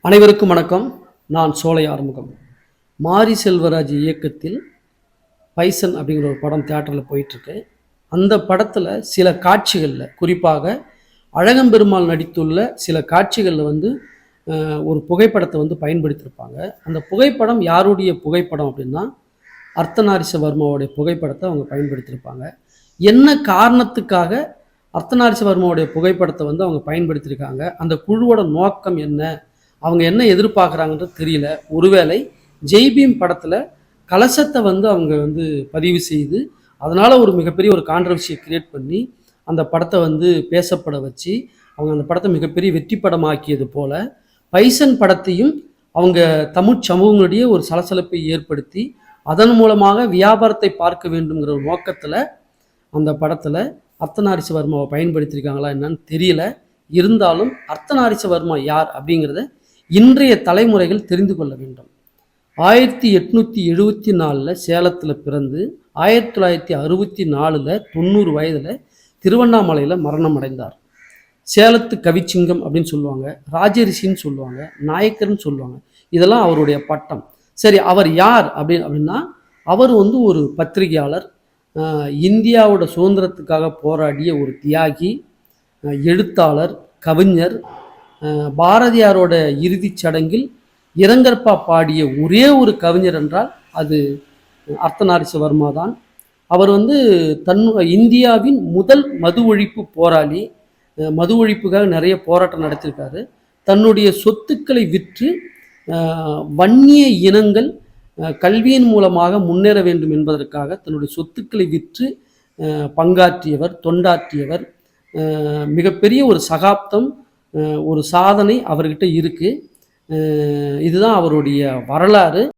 அனைவருக்கும் வணக்கம். நான் சோலை ஆறுமுகம். மாரி செல்வராஜ் இயக்கத்தில் பைசன் அப்படிங்கிற ஒரு படம் தியேட்டரில் போயிட்டுருக்கு. அந்த படத்தில் சில காட்சிகளில், குறிப்பாக அழகம்பெருமாள் நடித்துள்ள சில காட்சிகளில் ஒரு புகைப்படத்தை பயன்படுத்தியிருப்பாங்க. அந்த புகைப்படம் யாருடைய புகைப்படம் அப்படின்னா, அர்த்தநாரீஸ்வரர்மாவுடைய புகைப்படத்தை அவங்க பயன்படுத்தியிருப்பாங்க. என்ன காரணத்துக்காக அர்த்தநாரீஸ்வரர்மாவுடைய புகைப்படத்தை அவங்க பயன்படுத்தியிருக்காங்க, அந்த குழுவோட நோக்கம் என்ன, அவங்க என்ன எதிர்பார்க்குறாங்கன்றது தெரியல. ஒருவேளை ஜெய்பீம் படத்தில் கலசத்தை அவங்க பதிவு செய்து அதனால் ஒரு மிகப்பெரிய ஒரு கான்ட்ரவர்சியை கிரியேட் பண்ணி அந்த படத்தை பேசப்பட வச்சு அவங்க அந்த படத்தை மிகப்பெரிய வெற்றி படமாக்கியது போல பைசன் படத்தையும் அவங்க தமிழ் சமூகங்களுடைய ஒரு சலசலப்பை ஏற்படுத்தி அதன் மூலமாக வியாபாரத்தை பார்க்க வேண்டுங்கிற ஒரு நோக்கத்தில் அந்த படத்தில் அர்த்தநாரீஸ்வரர்மாவை பயன்படுத்தியிருக்காங்களா என்னன்னு தெரியல. இருந்தாலும் அர்த்தநாரீஸ்வரர்மா யார் அப்படிங்கிறத இன்றைய தலைமுறைகள் தெரிந்து கொள்ள வேண்டும். 1874 சேலத்தில் பிறந்து 1964 90 வயதில் திருவண்ணாமலையில் மரணம் அடைந்தார். சேலத்து கவிச்சிங்கம் அப்படின்னு சொல்லுவாங்க, ராஜரிஷின்னு சொல்லுவாங்க, நாயக்கர்னு சொல்லுவாங்க. இதெல்லாம் அவருடைய பட்டம். சரி, அவர் யார் அப்படின்னா அவர் ஒரு பத்திரிகையாளர், இந்தியாவோட சுதந்திரத்துக்காக போராடிய ஒரு தியாகி, எழுத்தாளர், கவிஞர். பாரதியாரோட இறுதிச் சடங்கில் இரங்கற்பா பாடிய ஒரே ஒரு கவிஞர் என்றால் அது அர்த்தநாரீஸ்வரர்மா தான். அவர் இந்தியாவின் முதல் மது ஒழிப்பு போராளி. மது ஒழிப்புக்காக நிறைய போராட்டம் நடத்தியிருக்காரு. தன்னுடைய சொத்துக்களை விற்று வன்னிய இனங்கள் கல்வியின் மூலமாக முன்னேற வேண்டும் என்பதற்காக தன்னுடைய சொத்துக்களை விற்று பங்காற்றியவர், தொண்டாற்றியவர். மிகப்பெரிய ஒரு சகாப்தம், ஒரு சாதனை அவர்கிட்ட இருக்கு. இதுதான் அவருடைய வரலாறு.